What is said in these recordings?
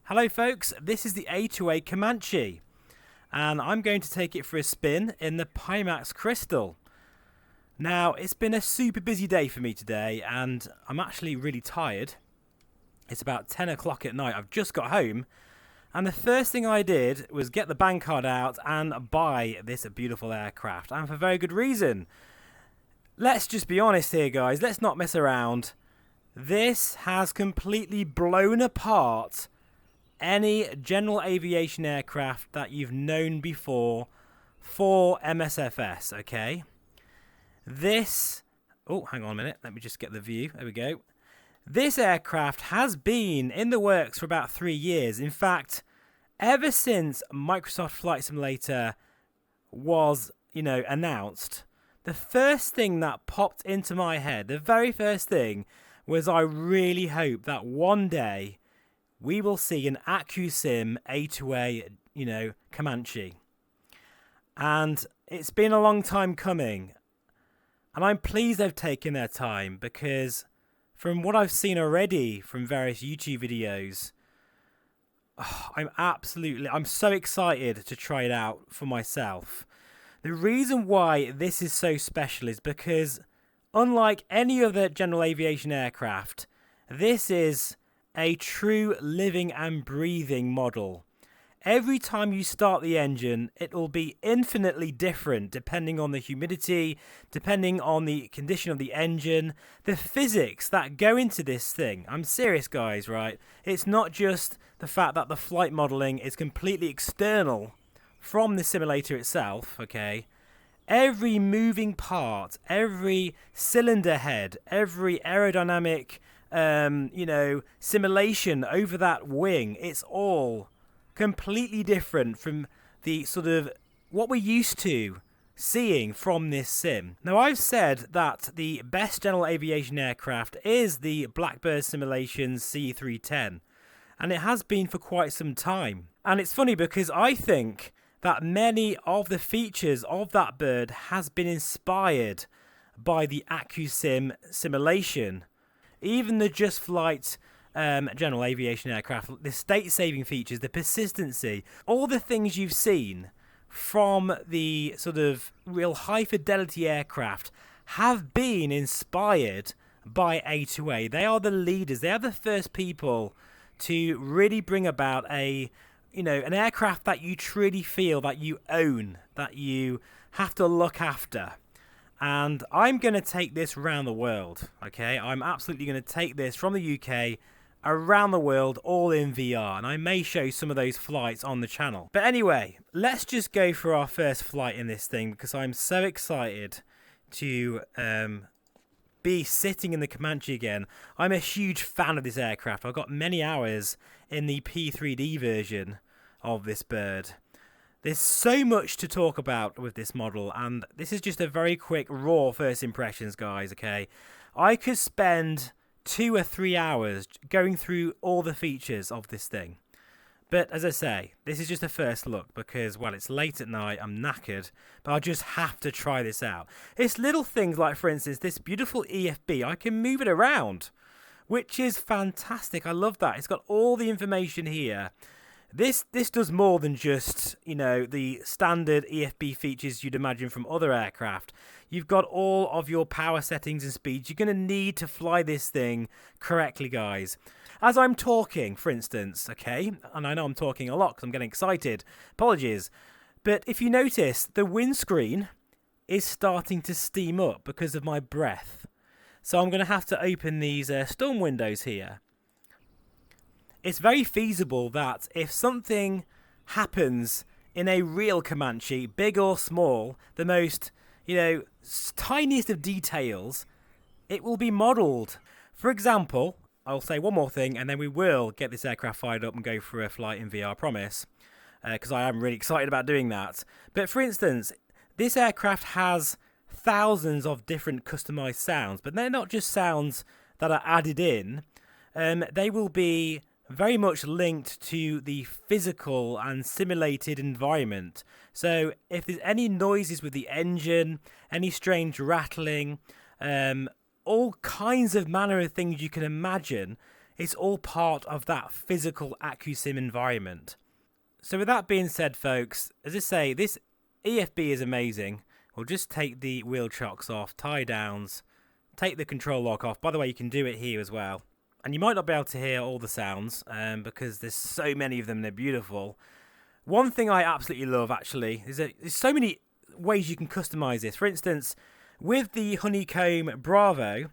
Hello folks, this is the A2A Comanche and I'm going to take it for a spin in the Pimax Crystal. Now, it's been a super busy day for me today and I'm actually really tired. It's about 10 o'clock at night, I've just got home, and the first thing I did was get the bank card out and buy this beautiful aircraft, and for very good reason. Let's just be honest here guys, let's not mess around. This has completely blown apart any general aviation aircraft that you've known before for MSFS, okay? This, oh, hang on a minute, let me just get the view, there we go. This aircraft has been in the works for about 3 years. In fact, ever since Microsoft Flight Simulator was, announced, the first thing that popped into my head, the very first thing, was I really hope that one day we will see an Accu-Sim A2A, Comanche. And it's been a long time coming. And I'm pleased they've taken their time, because from what I've seen already from various YouTube videos, I'm so excited to try it out for myself. The reason why this is so special is because, unlike any other general aviation aircraft, this is a true living and breathing model. Every time you start the engine, it will be infinitely different depending on the humidity, depending on the condition of the engine, the physics that go into this thing. I'm serious guys, right? It's not just the fact that the flight modeling is completely external from the simulator itself, okay? Every moving part, every cylinder head, every aerodynamic simulation over that wing, it's all completely different from the sort of what we're used to seeing from this sim. Now, I've said that the best general aviation aircraft is the Blackbird Simulations C310, and it has been for quite some time. And it's funny because I think that many of the features of that bird has been inspired by the Accusim simulation. Even the Just Flight general aviation aircraft, the state-saving features, the persistency, all the things you've seen from the sort of real high-fidelity aircraft have been inspired by A2A. They are the leaders. They are the first people to really bring about an aircraft that you truly feel that you own, that you have to look after. And I'm going to take this around the world, okay? I'm absolutely going to take this from the UK around the world, all in VR. And I may show some of those flights on the channel. But anyway, let's just go for our first flight in this thing, because I'm so excited to be sitting in the Comanche again. I'm a huge fan of this aircraft. I've got many hours in the P3D version of this bird. There's so much to talk about with this model, and this is just a very quick, raw first impressions, guys, okay? I could spend 2 or 3 hours going through all the features of this thing. But as I say, this is just a first look because, well, it's late at night, I'm knackered, but I just have to try this out. It's little things like, for instance, this beautiful EFB. I can move it around, which is fantastic. I love that. It's got all the information here. This does more than just, the standard EFB features you'd imagine from other aircraft. You've got all of your power settings and speeds. You're going to need to fly this thing correctly, guys. As I'm talking, for instance, okay, and I know I'm talking a lot because I'm getting excited. Apologies. But if you notice, the windscreen is starting to steam up because of my breath. So I'm going to have to open these storm windows here. It's very feasible that if something happens in a real Comanche, big or small, the most, tiniest of details, it will be modelled. For example, I'll say one more thing and then we will get this aircraft fired up and go for a flight in VR, I promise, because I am really excited about doing that. But for instance, this aircraft has thousands of different customised sounds, but they're not just sounds that are added in. They will be very much linked to the physical and simulated environment. So if there's any noises with the engine, any strange rattling, all kinds of manner of things you can imagine, It's all part of that physical Accu-Sim environment. So with that being said, folks, as I say, this EFB is amazing. We'll just take the wheel chocks off, tie downs, take the control lock off. By the way, you can do it here as well. And you might not be able to hear all the sounds because there's so many of them and they're beautiful. One thing I absolutely love, actually, is that there's so many ways you can customize this. For instance, with the Honeycomb Bravo,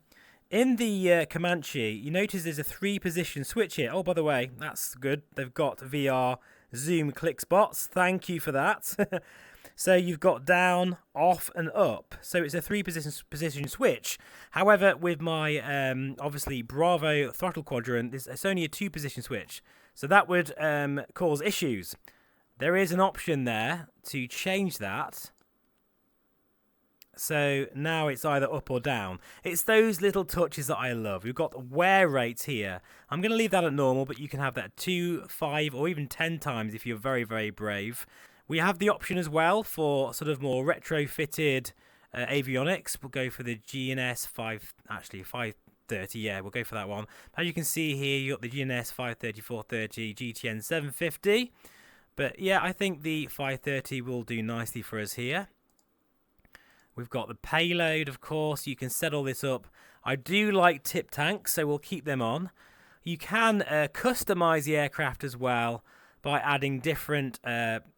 in the Comanche, you notice there's a 3-position switch here. Oh, by the way, that's good. They've got VR zoom click spots. Thank you for that. So you've got down, off, and up. So it's a 3-position switch. However, with my, obviously, Bravo throttle quadrant, it's only a 2-position switch. So that would cause issues. There is an option there to change that. So now it's either up or down. It's those little touches that I love. We've got wear rates here. I'm going to leave that at normal, but you can have that 2, 5, or even 10 times if you're very, very brave. We have the option as well for sort of more retrofitted avionics. We'll go for the GNS 530. Yeah, we'll go for that one. As you can see here, you got the GNS 530, 430, GTN 750. But yeah, I think the 530 will do nicely for us here. We've got the payload, of course. You can set all this up. I do like tip tanks, so we'll keep them on. You can customize the aircraft as well by adding different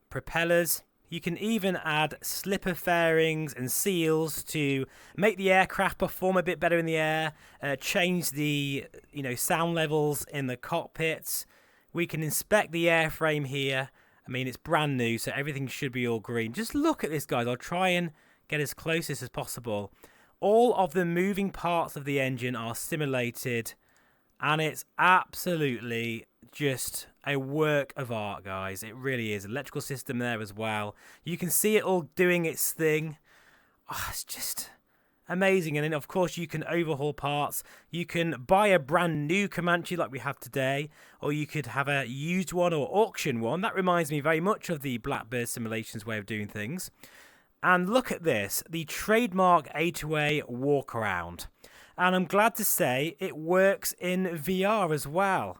propellers. You can even add slipper fairings and seals to make the aircraft perform a bit better in the air, change the sound levels in the cockpits. We can inspect the airframe here. I mean, it's brand new, so everything should be all green. Just look at this, guys. I'll try and get as close as possible. All of the moving parts of the engine are simulated, and it's absolutely just a work of art, guys. It really is. Electrical system there as well. You can see it all doing its thing. Oh, it's just amazing. And then, of course, you can overhaul parts. You can buy a brand new Comanche like we have today, or you could have a used one or auction one. That reminds me very much of the Blackbird Simulations way of doing things. And look at this, the trademark A2A Walkaround. And I'm glad to say it works in VR as well.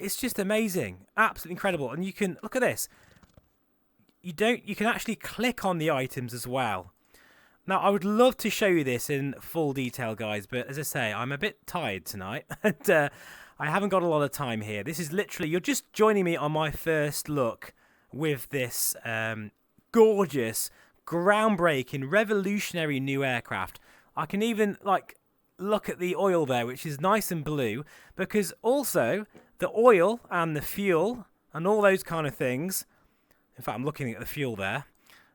It's just amazing, absolutely incredible. And you can look at this. You can actually click on the items as well. Now, I would love to show you this in full detail, guys, but as I say, I'm a bit tired tonight, and I haven't got a lot of time here. This is literally, you're just joining me on my first look with this gorgeous, groundbreaking, revolutionary new aircraft. I can even look at the oil there, which is nice and blue, because also the oil and the fuel and all those kind of things. In fact, I'm looking at the fuel there,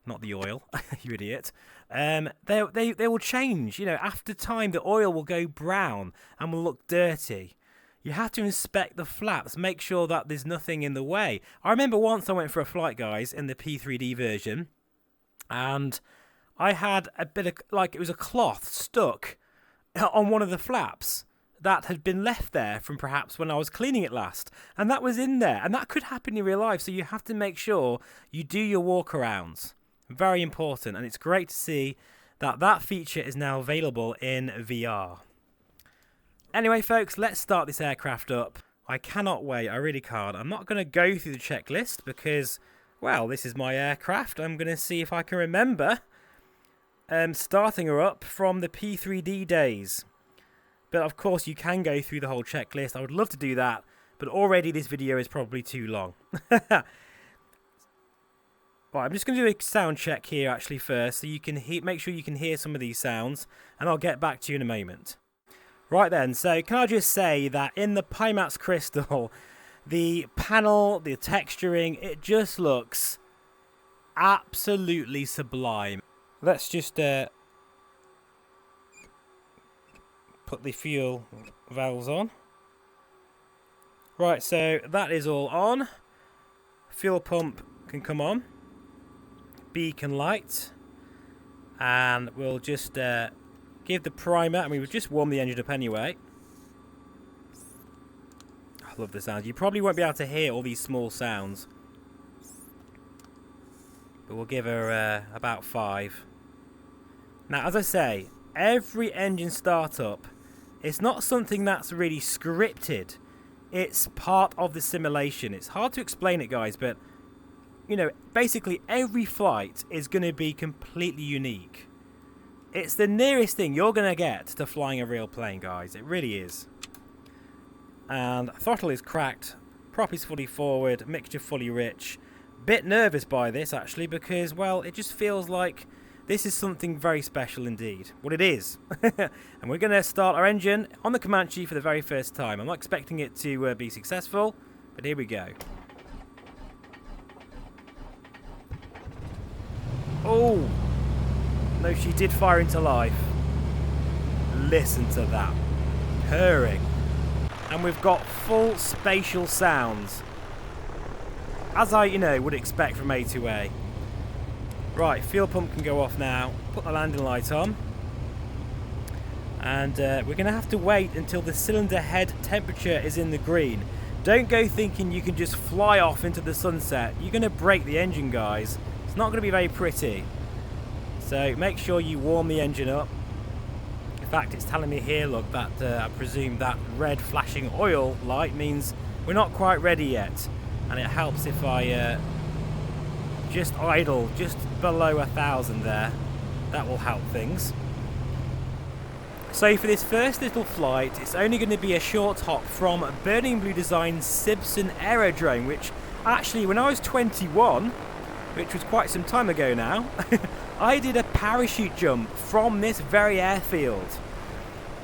not the oil. You idiot. They will change. After time, the oil will go brown and will look dirty. You have to inspect the flaps, make sure that there's nothing in the way. I remember once I went for a flight, guys, in the P3D version, and I had a bit of, it was a cloth stuck on one of the flaps that had been left there from perhaps when I was cleaning it last. And that was in there. And that could happen in real life. So you have to make sure you do your walkarounds. Very important. And it's great to see that that feature is now available in VR. Anyway, folks, let's start this aircraft up. I cannot wait. I really can't. I'm not going to go through the checklist because, well, this is my aircraft. I'm going to see if I can remember starting her up from the P3D days. But of course you can go through the whole checklist. I would love to do that, but already this video is probably too long. Right, I'm just going to do a sound check here actually first, so you can make sure you can hear some of these sounds, and I'll get back to you in a moment. Right then, so can I just say that in the Pimax Crystal, the panel, the texturing, it just looks absolutely sublime. Let's just put the fuel valves on. Right, so that is all on. Fuel pump can come on. Beacon light. And we'll just give the primer. I mean, we've just warmed the engine up anyway. I love the sound. You probably won't be able to hear all these small sounds. But we'll give her about 5. Now, as I say, every engine startup, it's not something that's really scripted. It's part of the simulation. It's hard to explain it, guys, but, you know, basically every flight is going to be completely unique. It's the nearest thing you're going to get to flying a real plane, guys. It really is. And throttle is cracked. Prop is fully forward. Mixture fully rich. Bit nervous by this, actually, because, well, it just feels like this is something very special indeed. Well, it is. And we're going to start our engine on the Comanche for the very first time. I'm not expecting it to be successful, but here we go. Oh! No, she did fire into life. Listen to that. Purring. And we've got full spatial sounds. As I, would expect from A2A. Right, fuel pump can go off now. Put the landing light on. And we're going to have to wait until the cylinder head temperature is in the green. Don't go thinking you can just fly off into the sunset. You're going to break the engine, guys. It's not going to be very pretty. So make sure you warm the engine up. In fact, it's telling me here, look, that I presume that red flashing oil light means we're not quite ready yet. And it helps if I just idle just below 1,000 there. That will help things. So for this first little flight, it's only going to be a short hop from Burning Blue Design's Sibson Aerodrome, which actually when I was 21, which was quite some time ago now, I did a parachute jump from this very airfield.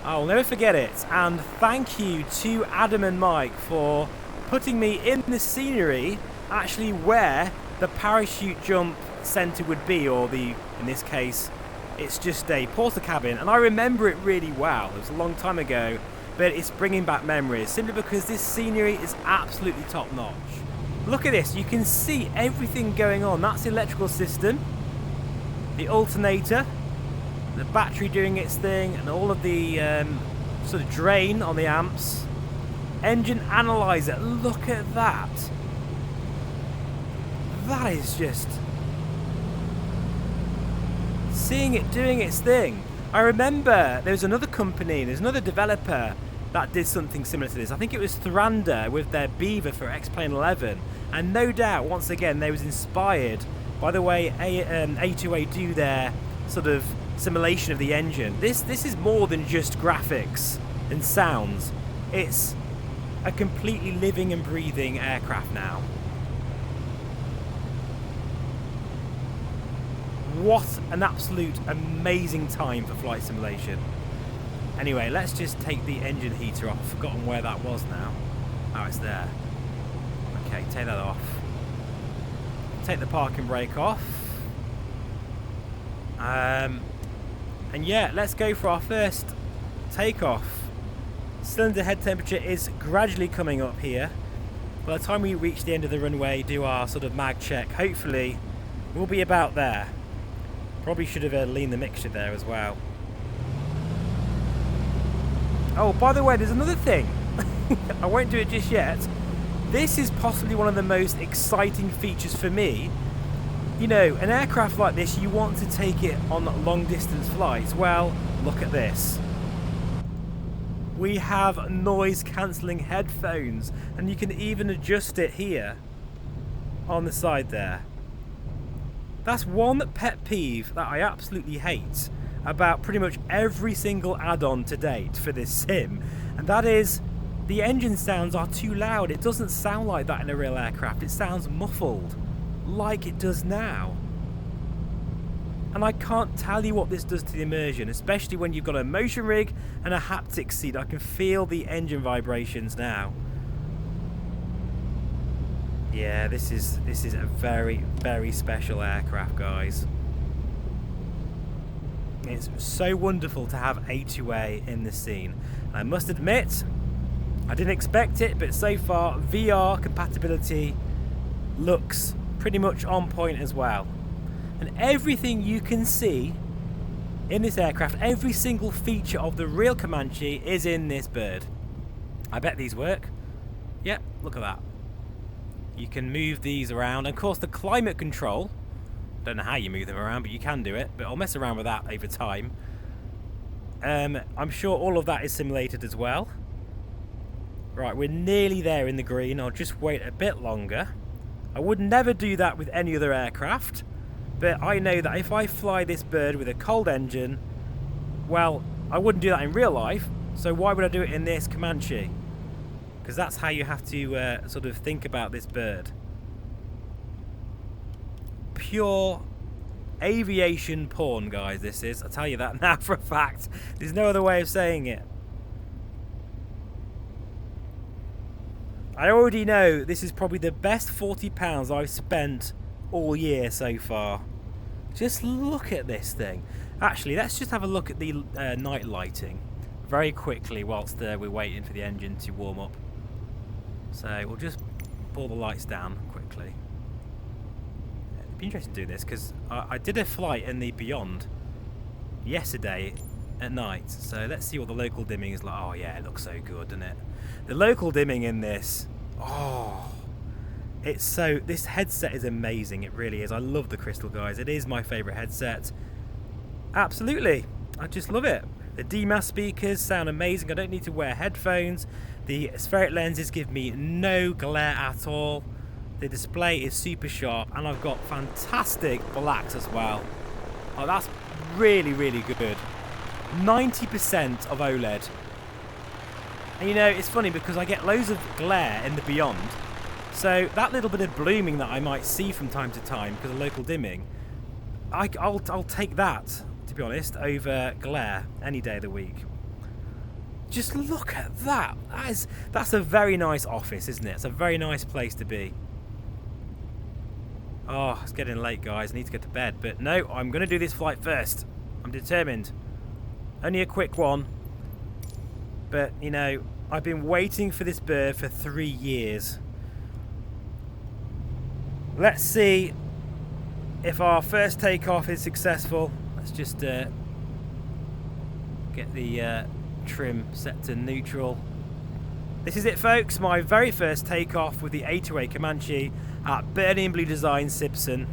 I'll never forget it, and thank you to Adam and Mike for putting me in the scenery actually where the parachute jump centre would be, or in this case, it's just a porter cabin, and I remember it really well. It was a long time ago, but it's bringing back memories, simply because this scenery is absolutely top-notch. Look at this, you can see everything going on. That's the electrical system, the alternator, the battery doing its thing, and all of the sort of drain on the amps. Engine analyzer, look at that. That is just... seeing it doing its thing. I remember there was another company, there's another developer that did something similar to this. I think it was Thrander with their Beaver for X-Plane 11. And no doubt, once again, they was inspired by the way A2A do their sort of simulation of the engine. This is more than just graphics and sounds. It's a completely living and breathing aircraft now. What an absolute amazing time for flight simulation. Anyway, let's just take the engine heater off. I've forgotten where that was now. Oh, it's there. Okay, take that off. Take the parking brake off. And yeah, let's go for our first takeoff. Cylinder head temperature is gradually coming up here. By the time we reach the end of the runway, do our sort of mag check, hopefully we'll be about there. Probably should have leaned the mixture there as well. Oh, by the way, there's another thing. I won't do it just yet. This is possibly one of the most exciting features for me. You know, an aircraft like this, you want to take it on long distance flights. Well, look at this. We have noise cancelling headphones, and you can even adjust it here on the side there. That's one pet peeve that I absolutely hate about pretty much every single add-on to date for this sim, and that is the engine sounds are too loud. It doesn't sound like that in a real aircraft. It sounds muffled, like it does now. And I can't tell you what this does to the immersion, especially when you've got a motion rig and a haptic seat. I can feel the engine vibrations now. Yeah, this is a very, very special aircraft, guys. It's so wonderful to have A2A in the scene. I must admit, I didn't expect it, but so far VR compatibility looks pretty much on point as well. And everything you can see in this aircraft, every single feature of the real Comanche is in this bird. I bet these work. Yep, look at that. You can move these around. And of course, the climate control. Don't know how you move them around, but you can do it. But I'll mess around with that over time. I'm sure all of that is simulated as well. Right, we're nearly there in the green. I'll just wait a bit longer. I would never do that with any other aircraft, but I know that if I fly this bird with a cold engine, well, I wouldn't do that in real life, so why would I do it in this Comanche? Because that's how you have to sort of think about this bird. Pure aviation porn, guys, this is. I'll tell you that now for a fact. There's no other way of saying it. I already know this is probably the best £40 I've spent all year so far. Just look at this thing. Actually, let's just have a look at the night lighting very quickly whilst we're waiting for the engine to warm up. So we'll just pull the lights down quickly. It'd be interesting to do this because I did a flight in the Beyond yesterday at night. So let's see what the local dimming is like. Oh yeah, it looks so good, doesn't it? The local dimming in this, oh, it's so, this headset is amazing, it really is. I love the Crystal, guys. It is my favourite headset. Absolutely, I just love it. The DMAS speakers sound amazing. I don't need to wear headphones. The spheric lenses give me no glare at all. The display is super sharp, and I've got fantastic blacks as well. Oh, that's really, really good. 90% of OLED. And you know, it's funny because I get loads of glare in the Beyond, so that little bit of blooming that I might see from time to time because of local dimming, I'll take that, to be honest, over glare any day of the week. Just look at that. That's a very nice office, isn't it? It's a very nice place to be. Oh, it's getting late, guys. I need to get to bed, but no, I'm going to do this flight first. I'm determined. Only a quick one. But, you know, I've been waiting for this bird for 3 years. Let's see if our first takeoff is successful. Let's just get the trim set to neutral. This is it, folks. My very first takeoff with the A2A Comanche at Burning Blue Design Simpson.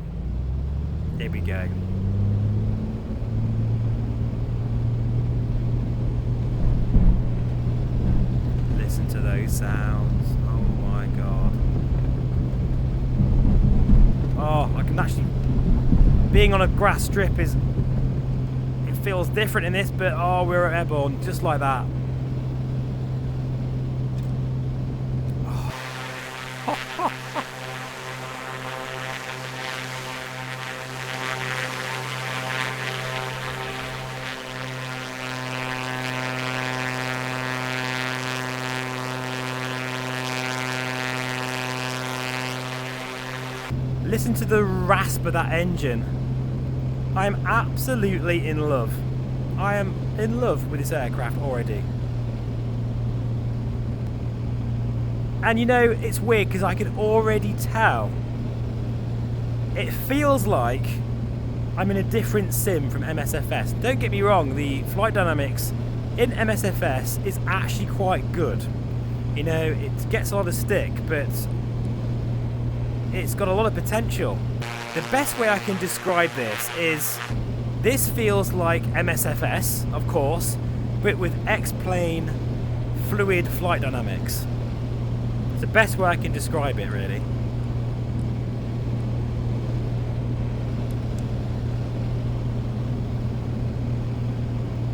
Here we go. Listen to those sounds. Oh my god. Oh, I can actually... Being on a grass strip is... It feels different in this, but oh, we're airborne, just like that. Listen to the rasp of that engine. I am absolutely in love. I am in love with this aircraft already. And you know, it's weird because I can already tell. It feels like I'm in a different sim from MSFS. Don't get me wrong, the flight dynamics in MSFS is actually quite good. You know, it gets a lot of stick, but it's got a lot of potential. The best way I can describe this feels like MSFS, of course, but with X-plane fluid flight dynamics. It's the best way I can describe it, really.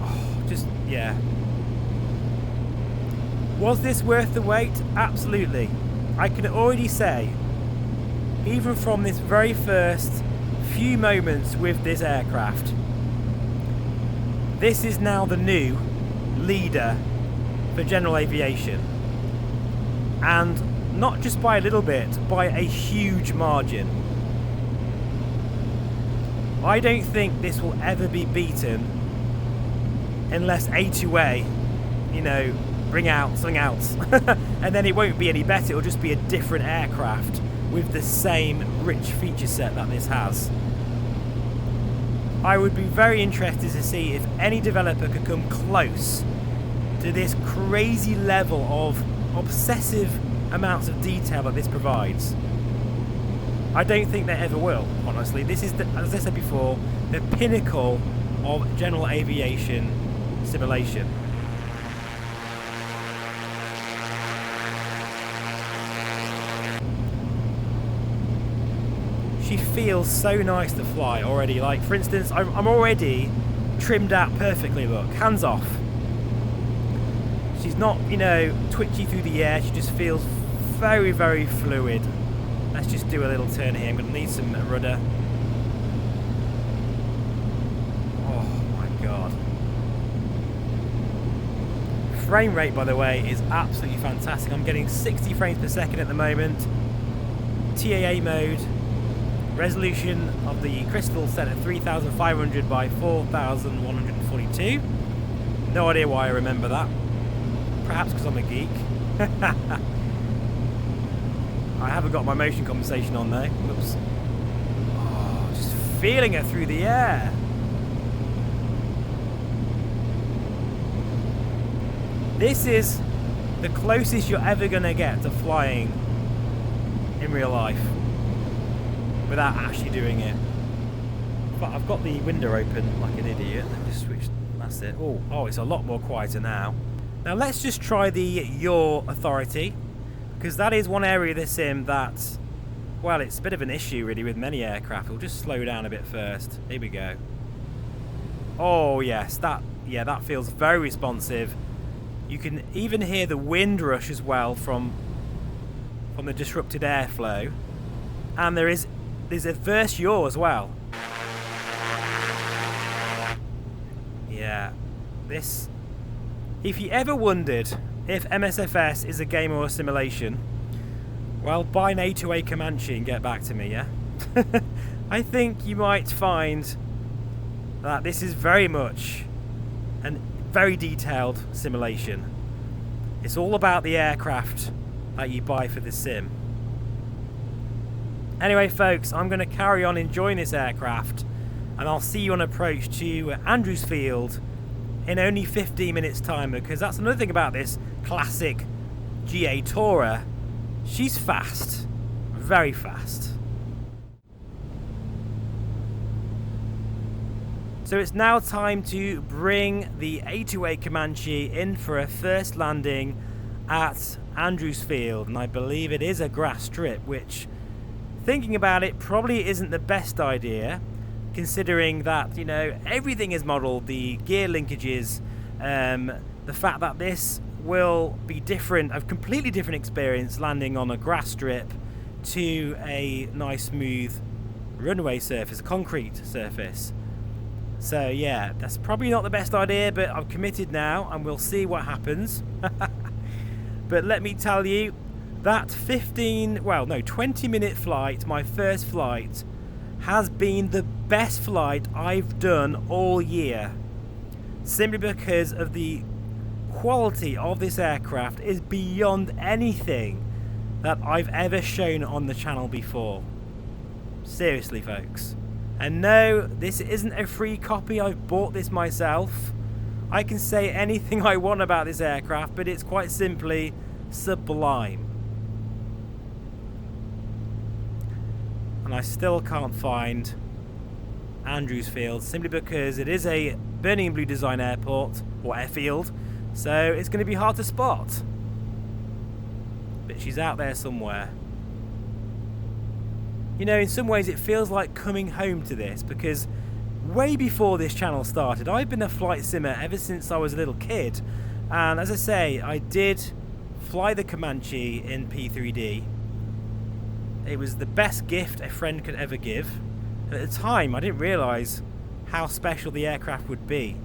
Oh, just, yeah. Was this worth the wait? Absolutely. I can already say, even from this very first few moments with this aircraft, this is now the new leader for general aviation. And not just by a little bit, by a huge margin. I don't think this will ever be beaten unless A2A, you know, bring out something else. And then it won't be any better, it'll just be a different aircraft with the same rich feature set that this has. I would be very interested to see if any developer could come close to this crazy level of obsessive amounts of detail that this provides. I don't think they ever will, honestly. This is, as I said before, the pinnacle of general aviation simulation. She feels so nice to fly already. Like, for instance, I'm already trimmed out perfectly, look. Hands off. She's not, you know, twitchy through the air. She just feels very, very fluid. Let's just do a little turn here. I'm going to need some rudder. Oh, my God. Frame rate, by the way, is absolutely fantastic. I'm getting 60 frames per second at the moment. TAA mode. Resolution of the crystal set at 3500 by 4142. No idea why I remember that. Perhaps because I'm a geek. I haven't got my motion compensation on though. Whoops. Oh, just feeling it through the air. This is the closest you're ever going to get to flying in real life without actually doing it. But I've got the window open like an idiot. Let me just switch. That's it. Oh, it's a lot more quieter now. Now let's just try the yaw authority, because that is one area of the sim that, well, it's a bit of an issue really with many aircraft. We'll just slow down a bit first. Here we go. Oh yes, that feels very responsive. You can even hear the wind rush as well from the disrupted airflow, and there's a verse yaw as well. Yeah, this. If you ever wondered if MSFS is a game or a simulation, well, buy an A2A Comanche and get back to me, yeah? I think you might find that this is very much a very detailed simulation. It's all about the aircraft that you buy for the sim. Anyway, folks, I'm going to carry on enjoying this aircraft, and I'll see you on approach to Andrews Field in only 15 minutes time, because that's another thing about this classic GA Tourer. She's fast, very fast. So it's now time to bring the A2A Comanche in for a first landing at Andrews Field, and I believe it is a grass strip, which, thinking about it, probably isn't the best idea, considering that, you know, everything is modelled, the gear linkages, the fact that this will be different, a completely different experience landing on a grass strip to a nice smooth runway surface, a concrete surface. So yeah, that's probably not the best idea, but I've committed now and we'll see what happens. But let me tell you, that 20-minute flight, my first flight, has been the best flight I've done all year, simply because of the quality of this aircraft is beyond anything that I've ever shown on the channel before. Seriously, folks. And no, this isn't a free copy. I've bought this myself. I can say anything I want about this aircraft, but it's quite simply sublime. And I still can't find Andrews Field, simply because it is a burning in blue design airport, or airfield, so it's going to be hard to spot. But she's out there somewhere. You know, in some ways it feels like coming home to this, because way before this channel started, I've been a flight simmer ever since I was a little kid. And as I say, I did fly the Comanche in P3D. It was the best gift a friend could ever give. And at the time, I didn't realise how special the aircraft would be.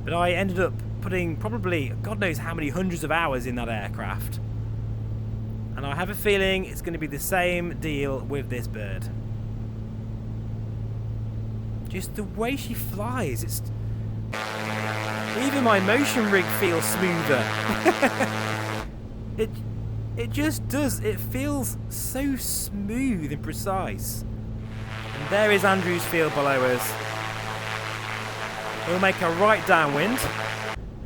But I ended up putting probably, God knows how many hundreds of hours in that aircraft. And I have a feeling it's going to be the same deal with this bird. Just the way she flies, it's... Even my motion rig feels smoother. It just does. It feels so smooth and precise. And there is Andrews Field below us. We'll make a right downwind.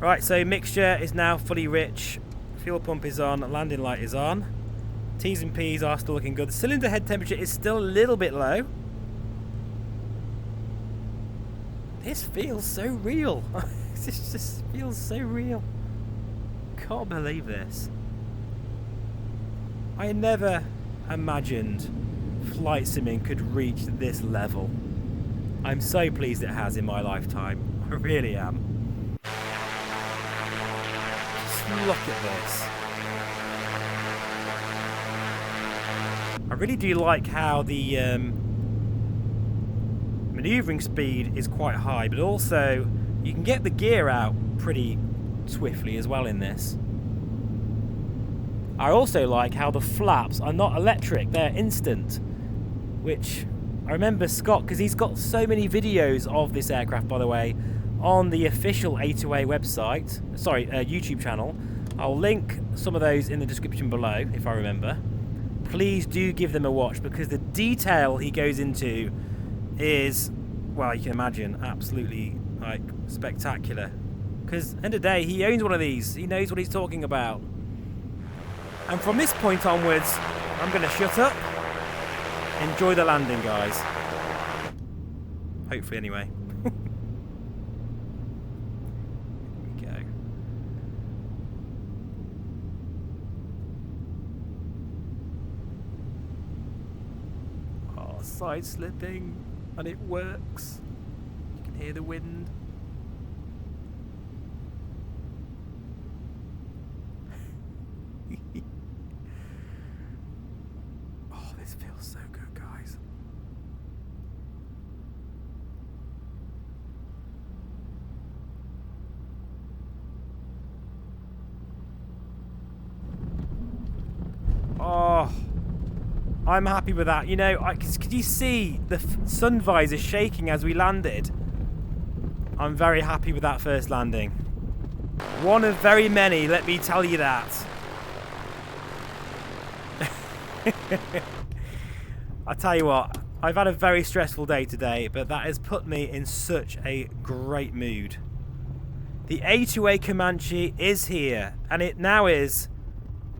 Right, so mixture is now fully rich. Fuel pump is on. Landing light is on. T's and P's are still looking good. The cylinder head temperature is still a little bit low. This feels so real. This just feels so real. Can't believe this. I never imagined flight simming could reach this level. I'm so pleased it has in my lifetime. I really am. Just look at this. I really do like how the maneuvering speed is quite high, but also you can get the gear out pretty swiftly as well in this. I also like how the flaps are not electric, they're instant, which I remember Scott, because he's got so many videos of this aircraft, by the way, on the official A2A website, sorry, YouTube channel. I'll link some of those in the description below, if I remember. Please do give them a watch, because the detail he goes into is, well, you can imagine, absolutely, like, spectacular. Because, end of the day, he owns one of these. He knows what he's talking about. And from this point onwards, I'm going to shut up. Enjoy the landing, guys. Hopefully, anyway. Here we go. Oh, side slipping. And it works. You can hear the wind. Oh, this feels so good, guys. Oh, I'm happy with that. You know, could you see the sun visor shaking as we landed? I'm very happy with that first landing. One of very many, let me tell you that. I tell you what, I've had a very stressful day today, but that has put me in such a great mood. The A2A Comanche is here, and it now is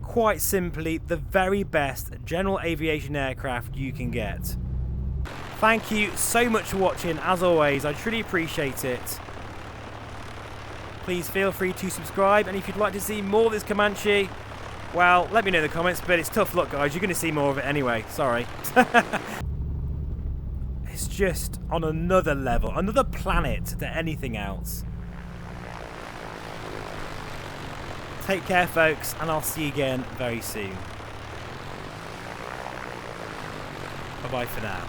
quite simply the very best general aviation aircraft you can get. Thank you so much for watching. As always, I truly appreciate it. Please feel free to subscribe, and if you'd like to see more of this Comanche, well, let me know in the comments, but it's tough luck, guys. You're going to see more of it anyway. Sorry. It's just on another level, another planet to anything else. Take care, folks, and I'll see you again very soon. Bye-bye for now.